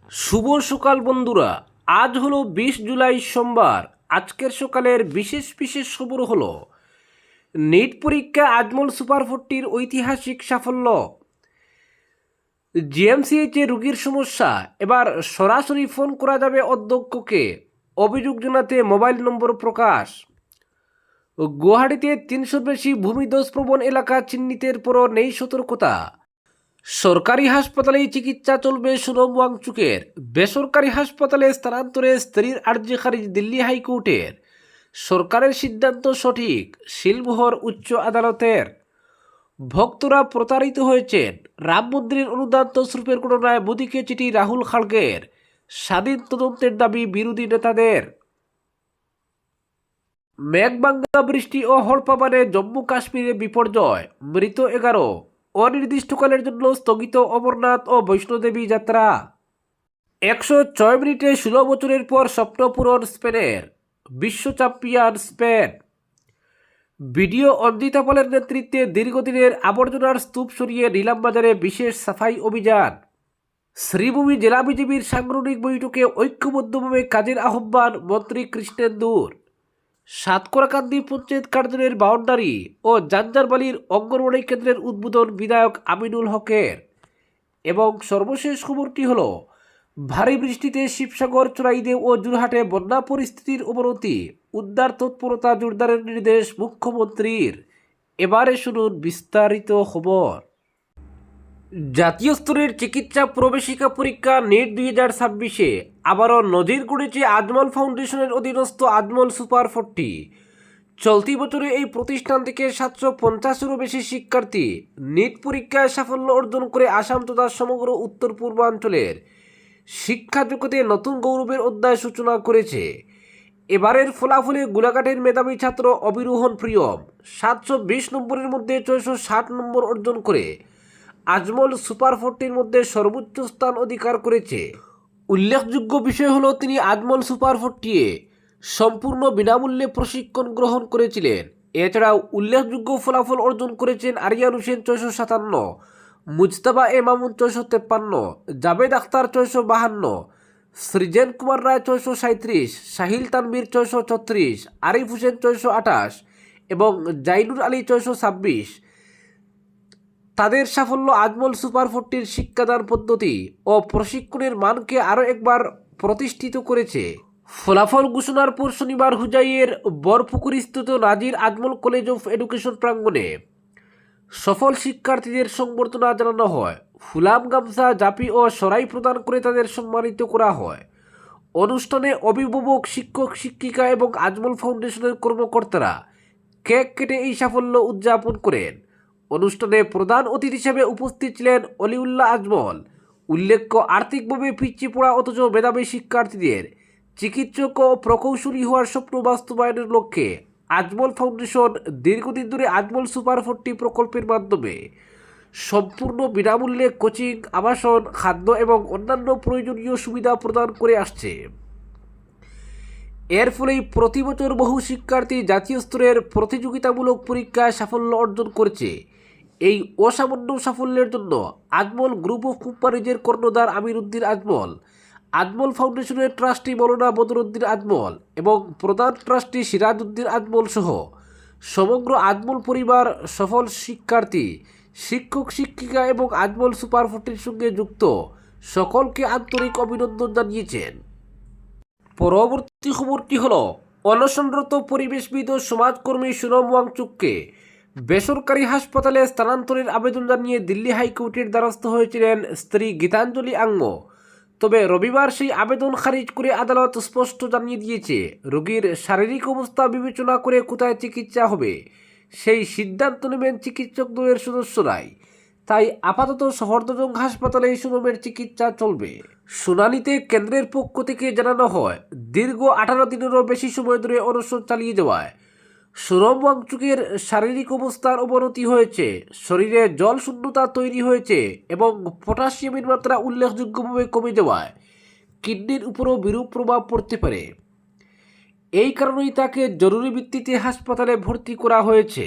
শুভ সকাল বন্ধুরা। আজ হলো 20 জুলাই সোমবার। আজকের সকালের বিশেষ বিশেষ খবর হলো নিট পরীক্ষা আজমল সুপার 40 ঐতিহাসিক সাফল্য, জিএমসিএইচে রোগীর সমস্যা এবার সরাসরি ফোন করা যাবে অধ্যক্ষকে, অভিযোগ জানাতে মোবাইল নম্বর প্রকাশ, গুয়াহাটিতে 300 বেশি ভূমিধস প্রবণ এলাকা চিহ্নিতের পরও নেই সতর্কতা, সরকারি হাসপাতালেই চিকিৎসা চলবে সোনম ওয়াংচুকের, বেসরকারি হাসপাতালে স্থানান্তরে স্ত্রীর আর্জি খারিজ দিল্লি হাইকোর্টের, সরকারের সিদ্ধান্ত সঠিক শিলমোহর উচ্চ আদালতের, ভক্তরা প্রতারিত হয়েছেন, রাম মন্দিরের অনুদান তছরূপের ঘটনায় মোদীকে চিঠি রাহুল খাড়গের, স্বাধীন তদন্তের দাবি বিরোধী নেতাদের। মেঘবাঙ্গা বৃষ্টি ও হড়পাবানে জম্মু কাশ্মীরে বিপর্যয়, মৃত 11, অনির্দিষ্টকালের জন্য স্থগিত অমরনাথ ও বৈষ্ণোদেবী যাত্রা। 106 মিনিটে 16 বছরের পর স্বপ্ন পূরণ স্পেনের, বিশ্ব চ্যাম্পিয়ন স্পেন। ভিডিও অঞ্জিতা পলের নেতৃত্বে দীর্ঘদিনের আবর্জনার স্তূপ সরিয়ে নিলামবাজারে বিশেষ সাফাই অভিযান। শ্রীভূমি জেলা বিজেপির সাংগঠনিক বৈঠকে ঐক্যবদ্ধভাবে কাজের আহ্বান মন্ত্রী কৃষ্ণেন্দুর। সাতকরাকান্দি পঞ্চায়েত কার্যালয়ের বাউন্ডারি ও জাঞ্জারবালির অঙ্গনওয়াড়ি কেন্দ্রের উদ্বোধন বিধায়ক আমিনুল হকের। এবং সর্বশেষ খবরটি হলো ভারী বৃষ্টিতে শিবসাগর, চড়াইদেও ও যোরহাটে বন্যা পরিস্থিতির অবনতি, উদ্ধার তৎপরতা জোরদারের নির্দেশ মুখ্যমন্ত্রীর। এবারে শুনুন বিস্তারিত খবর। জাতীয় স্তরের চিকিৎসা প্রবেশিকা পরীক্ষা নিট 2026-এ আবারও নজির গড়েছে আজমল ফাউন্ডেশনের অধীনস্থ আজমল সুপার 40। চলতি বছরে এই প্রতিষ্ঠান থেকে 750-এরও বেশি শিক্ষার্থী নিট পরীক্ষায় সাফল্য অর্জন করে আসাম তথা সমগ্র উত্তর পূর্বাঞ্চলের শিক্ষা জগতে নতুন গৌরবের অধ্যায় সূচনা করেছে। এবারের ফলাফলে গোলাঘাটের মেধাবী ছাত্র অবিরোহণ প্রিয়ম 720 নম্বরের মধ্যে 660 নম্বর অর্জন করে আজমল সুপার 40-র মধ্যে সর্বোচ্চ স্থান অধিকার করেছে। উল্লেখযোগ্য বিষয় হলো তিনি আজমল সুপার 40-এ সম্পূর্ণ বিনামূল্যে প্রশিক্ষণ গ্রহণ করেছিলেন। এছাড়াও উল্লেখযোগ্য ফলাফল অর্জন করেছেন আরিয়ান হোসেন 657, মুজতাবা এ মামুন 653, জাবেদ আখতার 652, সৃজেন কুমার রায় 637, সাহিল তানভীর 636, আরিফ হোসেন 628 এবং জাইনুর আলী 626। তাদের সাফল্য আজমল সুপার 40-র শিক্ষাদান পদ্ধতি ও প্রশিক্ষণের মানকে আরও একবার প্রতিষ্ঠিত করেছে। ফলাফল ঘোষণার পর শনিবার হুজাইয়ের বরপুকুরস্থিত নাজির আজমল কলেজ অফ এডুকেশন প্রাঙ্গণে সফল শিক্ষার্থীদের সংবর্ধনা জানানো হয়। ফুলাম, গামছা, জাপি ও সরাই প্রদান করে তাদের সম্মানিত করা হয়। অনুষ্ঠানে অভিভাবক, শিক্ষক, শিক্ষিকা এবং আজমল ফাউন্ডেশনের কর্মকর্তারা কেক কেটে এই সাফল্য উদযাপন করেন। অনুষ্ঠানে প্রধান অতিথি হিসেবে উপস্থিত ছিলেন অলিউল্লাহ আজমল। উল্লেখ্য, আর্থিকভাবে পিছিয়ে পড়া অথচ মেধাবী শিক্ষার্থীদের চিকিৎসক ও প্রকৌশলী হওয়ার স্বপ্ন বাস্তবায়নের লক্ষ্যে আজমল ফাউন্ডেশন দীর্ঘদিন ধরে আজমল সুপার 40 প্রকল্পের মাধ্যমে সম্পূর্ণ বিনামূল্যে কোচিং, আবাসন, খাদ্য এবং অন্যান্য প্রয়োজনীয় সুবিধা প্রদান করে আসছে। এর ফলেই প্রতি বছর বহু শিক্ষার্থী জাতীয় স্তরের প্রতিযোগিতামূলক পরীক্ষায় সাফল্য অর্জন করেছে। এই অসামান্য সাফল্যের জন্য আজমল গ্রুপ অফ কোম্পানিজের কর্ণধার আমির উদ্দিন আজমল, আজমল ফাউন্ডেশনের ট্রাস্টি মৌলানা বদরুদ্দিন আজমল এবং প্রধান ট্রাস্টি সিরাজ উদ্দিন আজমল সহ সমগ্র আজমল পরিবার, সফল শিক্ষার্থী, শিক্ষক, শিক্ষিকা এবং আজমল সুপার 40-র সঙ্গে যুক্ত সকলকে আন্তরিক অভিনন্দন জানিয়েছেন। পরবর্তী খবরটি হল অনশনরত পরিবেশবিদ ও সমাজকর্মী সোনম ওয়াংচুককে বেসরকারি হাসপাতালে স্থানান্তরের আবেদন জানিয়ে দিল্লি হাইকোর্টের দ্বারস্থ হয়েছিলেন স্ত্রী গীতাঞ্জলি আঙ্গ। তবে রবিবার সেই আবেদন খারিজ করে আদালত স্পষ্ট জানিয়ে দিয়েছে, রোগীর শারীরিক অবস্থা বিবেচনা করে কোথায় চিকিৎসা হবে সেই সিদ্ধান্ত নেবেন চিকিৎসক দলের সদস্যরাই। তাই আপাতত শহরদজং হাসপাতালে সোনমের চিকিৎসা চলবে। শুনানিতে কেন্দ্রের পক্ষ থেকে জানানো হয়, দীর্ঘ 18 দিনেরও বেশি সময় ধরে অনশন চালিয়ে যাওয়ায় সোনম ওয়াংচুকের শারীরিক অবস্থার অবনতি হয়েছে, শরীরে জল শূন্যতা তৈরি হয়েছে এবং পটাশিয়ামের মাত্রা উল্লেখযোগ্যভাবে কমে যাওয়ায় কিডনির উপরও বিরূপ প্রভাব পড়তে পারে। এই কারণেই তাকে জরুরি ভিত্তিতে হাসপাতালে ভর্তি করা হয়েছে।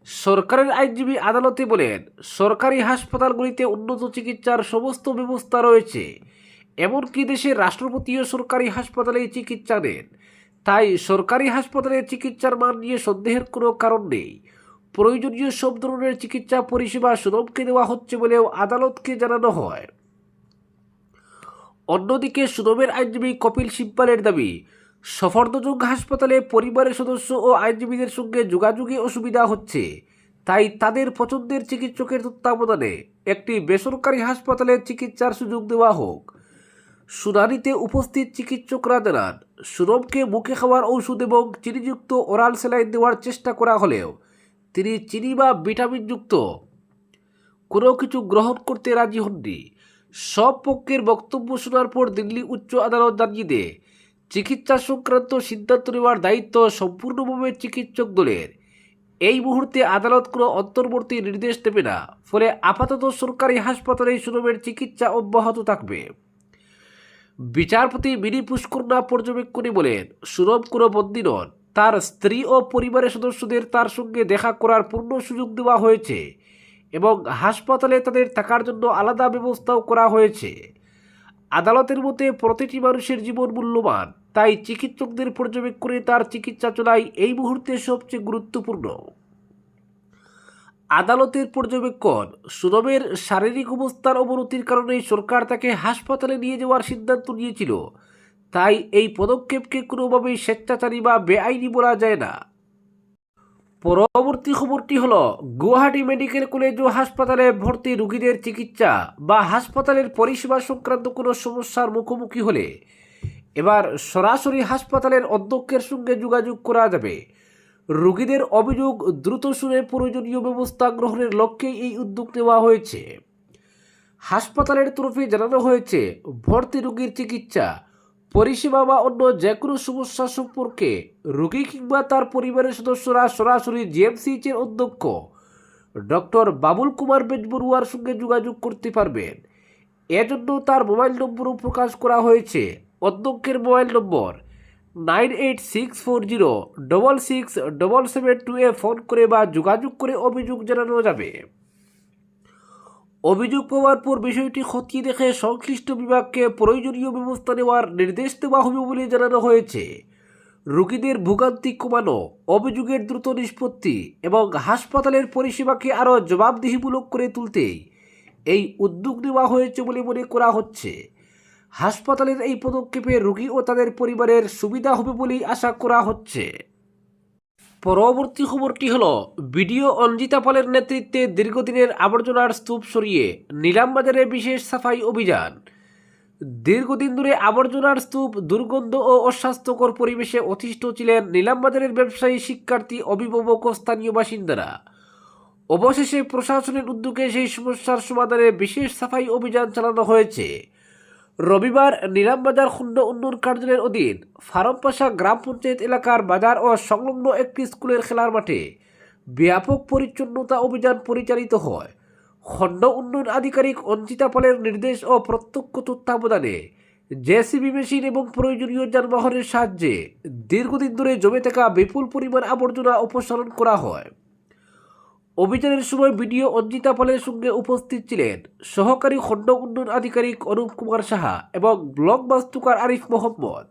সরকারের আইনজীবী আদালতে বলেন, সরকারি হাসপাতালগুলিতে উন্নত চিকিৎসার সমস্ত ব্যবস্থা রয়েছে এমনকি দেশের রাষ্ট্রপতিও সরকারি হাসপাতালে চিকিৎসা নেন। তাই সরকারি হাসপাতালের চিকিৎসার মান নিয়ে সন্দেহের কোনো কারণ নেই। প্রয়োজনীয় সব ধরনের চিকিৎসা পরিষেবা সুনমকে দেওয়া হচ্ছে বলেও আদালতকে জানানো হয়। অন্যদিকে সুনমের আইনজীবী কপিল সিব্বালের দাবি, সফদরজং হাসপাতালে পরিবারের সদস্য ও আইনজীবীদের সঙ্গে যোগাযোগে অসুবিধা হচ্ছে, তাই তাদের পছন্দের চিকিৎসকের তত্ত্বাবধানে একটি বেসরকারি হাসপাতালে চিকিৎসার সুযোগ দেওয়া হোক। শুনানিতে উপস্থিত চিকিৎসকরা জানান, সুনমকে মুখে খাওয়ার ঔষধ এবং চিনিযুক্ত ওরাল স্যালাইন দেওয়ার চেষ্টা করা হলেও তিনি চিনি বা ভিটামিনযুক্ত কোনো কিছু গ্রহণ করতে রাজি হননি। সব পক্ষের বক্তব্য শোনার পর দিল্লি উচ্চ আদালত জানিয়ে দেয়, চিকিৎসা সংক্রান্ত সিদ্ধান্ত নেওয়ার দায়িত্ব সম্পূর্ণভাবে চিকিৎসক দলের। এই মুহূর্তে আদালত কোনো অন্তর্বর্তী নির্দেশ দেবে না, ফলে আপাতত সরকারি হাসপাতালে সুনমের চিকিৎসা অব্যাহত থাকবে। বিচারপতি মিনি পুষ্করণা পর্যবেক্ষণে বলেন, সুনম কোনো বন্দী নন। তার স্ত্রী ও পরিবারের সদস্যদের তার সঙ্গে দেখা করার পূর্ণ সুযোগ দেওয়া হয়েছে এবং হাসপাতালে তাদের থাকার জন্য আলাদা ব্যবস্থাও করা হয়েছে। আদালতের মতে প্রতিটি মানুষের জীবন মূল্যবান, তাই চিকিৎসকদের পর্যবেক্ষণে তার চিকিৎসা চলাই এই মুহূর্তে সবচেয়ে গুরুত্বপূর্ণ। আদালতের পর্যবেক্ষণ, সুনমের শারীরিক অবস্থার অবনতির কারণে সরকার তাকে হাসপাতালে নিয়ে যাওয়ার সিদ্ধান্ত নিয়েছিল, তাই এই পদক্ষেপকে কোনোভাবেই স্বেচ্ছাচারী বা বেআইনি বলা যায় না। পরবর্তী খবরটি হল, গুয়াহাটি মেডিকেল কলেজ ও হাসপাতালে ভর্তি রোগীদের চিকিৎসা বা হাসপাতালের পরিষেবা সংক্রান্ত কোনো সমস্যার মুখোমুখি হলে এবার সরাসরি হাসপাতালের অধ্যক্ষের সঙ্গে যোগাযোগ করা যাবে। রোগীদের অভিযোগ দ্রুত শুনে প্রয়োজনীয় ব্যবস্থা গ্রহণের লক্ষ্যে এই উদ্যোগ নেওয়া হয়েছে। হাসপাতালের তরফে জানানো হয়েছে, ভর্তি রোগীর চিকিৎসা পরিষেবা বা অন্য যে কোনো সমস্যা সম্পর্কে রোগী কিংবা তার পরিবারের সদস্যরা সরাসরি জিএমসিএইচের অধ্যক্ষ ডক্টর বাবুল কুমার বেজবরুয়ার সঙ্গে যোগাযোগ করতে পারবেন। এজন্য তার মোবাইল নম্বরও প্রকাশ করা হয়েছে। অধ্যক্ষের মোবাইল নম্বর 9864067772 ফোন করে বা যোগাযোগ করে অভিযোগ জানানো যাবে। অভিযোগ পাওয়ার পর বিষয়টি খতিয়ে দেখে সংশ্লিষ্ট বিভাগকে প্রয়োজনীয় ব্যবস্থা নেওয়ার নির্দেশ দেওয়া হবে বলে জানানো হয়েছে। রোগীদের ভোগান্তি কমানো, অভিযোগের দ্রুত নিষ্পত্তি এবং হাসপাতালের পরিষেবাকে আরও জবাবদিহিমূলক করে তুলতেই এই উদ্যোগ নেওয়া হয়েছে বলে মনে করা হচ্ছে। হাসপাতালের এই পদক্ষেপে রোগী ও তাদের পরিবারের সুবিধা হবে বলেই আশা করা হচ্ছে। পরবর্তী খবরটি হল, বিডিও অঞ্জিতা পালের নেতৃত্বে দীর্ঘদিনের আবর্জনার স্তূপ সরিয়ে নিলামবাজারে বিশেষ সাফাই অভিযান। দীর্ঘদিন ধরে আবর্জনার স্তূপ দুর্গন্ধ ও অস্বাস্থ্যকর পরিবেশে অতিষ্ঠ ছিলেন নিলামবাজারের ব্যবসায়ী, শিক্ষার্থী, অভিভাবক ও স্থানীয় বাসিন্দারা। অবশেষে প্রশাসনের উদ্যোগে সেই সমস্যার সমাধানে বিশেষ সাফাই অভিযান চালানো হয়েছে। রবিবার নিলামবাজার খণ্ড উন্নয়ন কার্যালয়ের অধীন ফারমপাশা গ্রাম পঞ্চায়েত এলাকার বাজার ও সংলগ্ন একটি স্কুলের খেলার মাঠে ব্যাপক পরিচ্ছন্নতা অভিযান পরিচালিত হয়। খণ্ড উন্নয়ন আধিকারিক অঞ্জিতা পালের নির্দেশ ও প্রত্যক্ষ তত্ত্বাবধানে জেসিবি মেশিন এবং প্রয়োজনীয় যানবাহনের সাহায্যে দীর্ঘদিন ধরে জমে থাকা বিপুল পরিমাণ আবর্জনা অপসারণ করা হয়। অভিযানের সময় বিডিও অঞ্জিতা পালের সঙ্গে উপস্থিত ছিলেন সহকারী খণ্ড উন্নয়ন আধিকারিক অনুপ কুমার সাহা এবং ব্লক বাস্তুকার আরিফ মোহাম্মদ।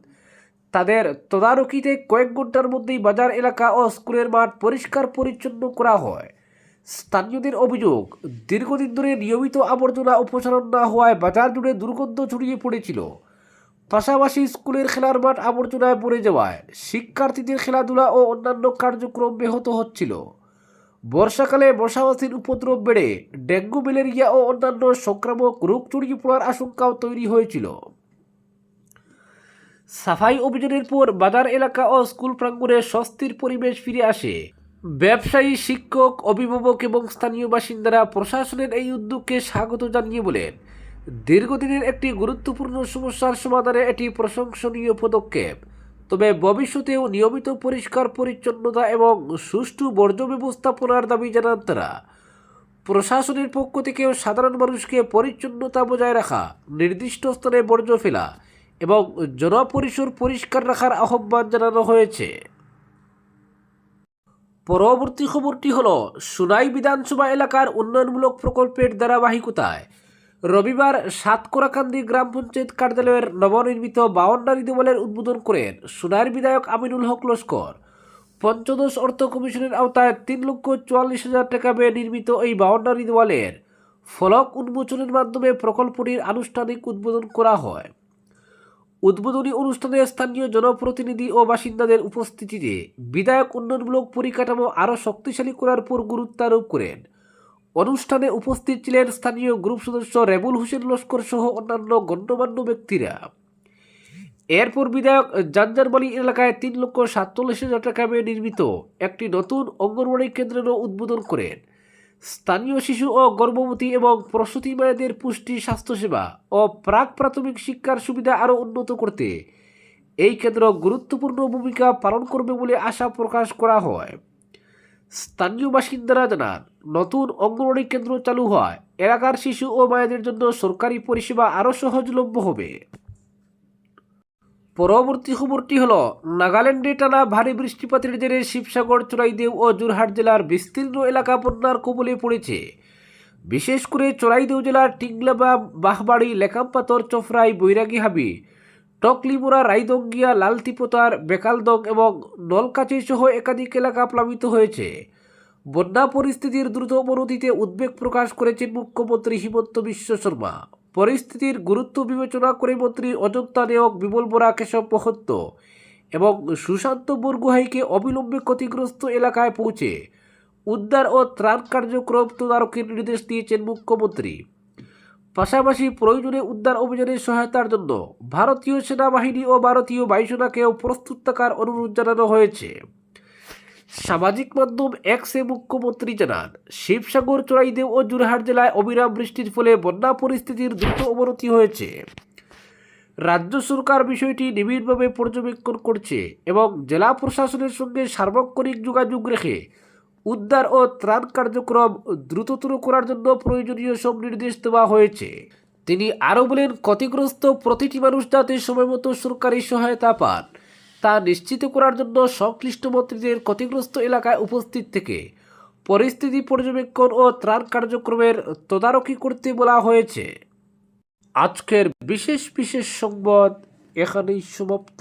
তাদের তদারকিতে কয়েক ঘন্টার মধ্যেই বাজার এলাকা ও স্কুলের মাঠ পরিষ্কার পরিচ্ছন্ন করা হয়। স্থানীয়দের অভিযোগ, দীর্ঘদিন ধরে নিয়মিত আবর্জনা অপসারণ না হওয়ায় বাজার জুড়ে দুর্গন্ধ ছড়িয়ে পড়েছিল। পাশাপাশি স্কুলের খেলার মাঠ আবর্জনায় ভরে যাওয়ায় শিক্ষার্থীদের খেলাধুলা ও অন্যান্য কার্যক্রম ব্যাহত হচ্ছিল। বর্ষাকালে মশামাছির উপদ্রব বেড়ে ডেঙ্গু, ম্যালেরিয়া ও অন্যান্য সংক্রামক রোগ ছড়িয়ে পড়ার আশঙ্কাও তৈরি হয়েছিল। সাফাই অভিযানের পর বাজার এলাকা ও স্কুল প্রাঙ্গণে স্বস্তির পরিবেশ ফিরে আসে। ব্যবসায়ী, শিক্ষক, অভিভাবক এবং স্থানীয় বাসিন্দারা প্রশাসনের এই উদ্যোগকে স্বাগত জানিয়ে বলেন, দীর্ঘদিনের একটি গুরুত্বপূর্ণ সমস্যার সমাধানে এটি প্রশংসনীয় পদক্ষেপ। তবে ভবিষ্যতেও নিয়মিত পরিষ্কার পরিচ্ছন্নতা এবং সুষ্ঠু বর্জ্য ব্যবস্থাপনার দাবি জানান তারা। প্রশাসনের পক্ষ থেকেও সাধারণ মানুষকে পরিচ্ছন্নতা বজায় রাখা, নির্দিষ্ট স্থানে বর্জ্য ফেলা এবং জনপরিসর পরিষ্কার রাখার আহ্বান জানানো হয়েছে। পরবর্তী খবরটি হল, সোনাই বিধানসভা এলাকার উন্নয়নমূলক প্রকল্পের ধারাবাহিকতায় রবিবার সাতকোরাকান্দি গ্রাম পঞ্চায়েত কার্যালয়ের নবনির্মিত বাউন্ডারি দেওয়ালের উদ্বোধন করেন সোনার বিধায়ক আমিনুল হক লস্কর। পঞ্চদশ অর্থ কমিশনের আওতায় 3,44,000 টাকা ব্যয়ে নির্মিত এই বাউন্ডারি দেওয়ালের ফলক উন্মোচনের মাধ্যমে প্রকল্পটির আনুষ্ঠানিক উদ্বোধন করা হয়। উদ্বোধনী অনুষ্ঠানে স্থানীয় জনপ্রতিনিধি ও বাসিন্দাদের উপস্থিতিতে বিধায়ক উন্নয়নমূলক পরিকাঠামো আরও শক্তিশালী করার উপর গুরুত্ব আরোপ করেন। অনুষ্ঠানে উপস্থিত ছিলেন স্থানীয় গ্রুপ সদস্য রেবুল হোসেন লস্কর সহ অন্যান্য গণ্যমান্য ব্যক্তিরা। এরপর বিধায়ক জাঞ্জারবাড়ি এলাকায় 3,47,000 টাকা ব্যয়ে নির্মিত একটি নতুন অঙ্গনওয়াড়ি কেন্দ্রেরও উদ্বোধন করেন। স্থানীয় শিশু ও গর্ভবতী এবং প্রসূতি মায়েদের পুষ্টি, স্বাস্থ্যসেবা ও প্রাক প্রাথমিক শিক্ষার সুবিধা আরও উন্নত করতে এই কেন্দ্র গুরুত্বপূর্ণ ভূমিকা পালন করবে বলে আশা প্রকাশ করা হয়। স্থানীয় বাসিন্দারা জানান, নতুন অঙ্গনওয়াড়ি কেন্দ্র চালু হয় এলাকার শিশু ও মায়েদের জন্য সরকারি পরিষেবা আরও সহজলভ্য হবে। পরবর্তী খবরটি হলো, নাগাল্যান্ডে টানা ভারী বৃষ্টিপাতের জেরে শিবসাগর, চড়াইদেউ ও যোরহাট জেলার বিস্তীর্ণ এলাকা বন্যার কবলে পড়েছে। বিশেষ করে চড়াইদেউ জেলার টিংলাবা, বাহবাড়ি, লেকামপাতর, চফরাই, বৈরাগীহাবি, টকলিমোড়া, রায়দঙ্গিয়া, লালতিপোতার, বেকালদং এবং নলকাচি সহ একাধিক এলাকা প্লাবিত হয়েছে। বন্যা পরিস্থিতির দ্রুত অবনতিতে উদ্বেগ প্রকাশ করেছেন মুখ্যমন্ত্রী হিমন্ত বিশ্ব শর্মা। পরিস্থিতির গুরুত্ব বিবেচনা করে মন্ত্রী অযোধ্যা নেওগ, বিমল বোরা, কেশব মহন্ত এবং সুশান্ত বরগুহাইকে অবিলম্বে ক্ষতিগ্রস্ত এলাকায় পৌঁছে উদ্ধার ও ত্রাণ কার্যক্রম তদারকির নির্দেশ দিয়েছেন মুখ্যমন্ত্রী। পাশাপাশি প্রয়োজনে উদ্ধার অভিযানে সহায়তার জন্য ভারতীয় সেনাবাহিনী ও ভারতীয় বায়ুসেনাকেও প্রস্তুত থাকার অনুরোধ জানানো হয়েছে। সামাজিক মাধ্যম এক্সে মুখ্যমন্ত্রী জানান, শিবসাগর, চড়াইদেউ ও যোরহাট জেলায় অবিরাম বৃষ্টির ফলে বন্যা পরিস্থিতির দ্রুত অবনতি হয়েছে। রাজ্য সরকার বিষয়টি নিবিড়ভাবে পর্যবেক্ষণ করছে এবং জেলা প্রশাসনের সঙ্গে সার্বক্ষণিক যোগাযোগ রেখে উদ্ধার ও ত্রাণ কার্যক্রম দ্রুততর করার জন্য প্রয়োজনীয় সব নির্দেশ দেওয়া হয়েছে। তিনি আরও বলেন, ক্ষতিগ্রস্ত প্রতিটি মানুষ যাতে সময়মতো সরকারি সহায়তা পান তা নিশ্চিত করার জন্য সংশ্লিষ্ট মন্ত্রীদের ক্ষতিগ্রস্ত এলাকায় উপস্থিত থেকে পরিস্থিতি পর্যবেক্ষণ ও ত্রাণ কার্যক্রমের তদারকি করতে বলা হয়েছে। আজকের বিশেষ সংবাদ এখানেই সমাপ্ত।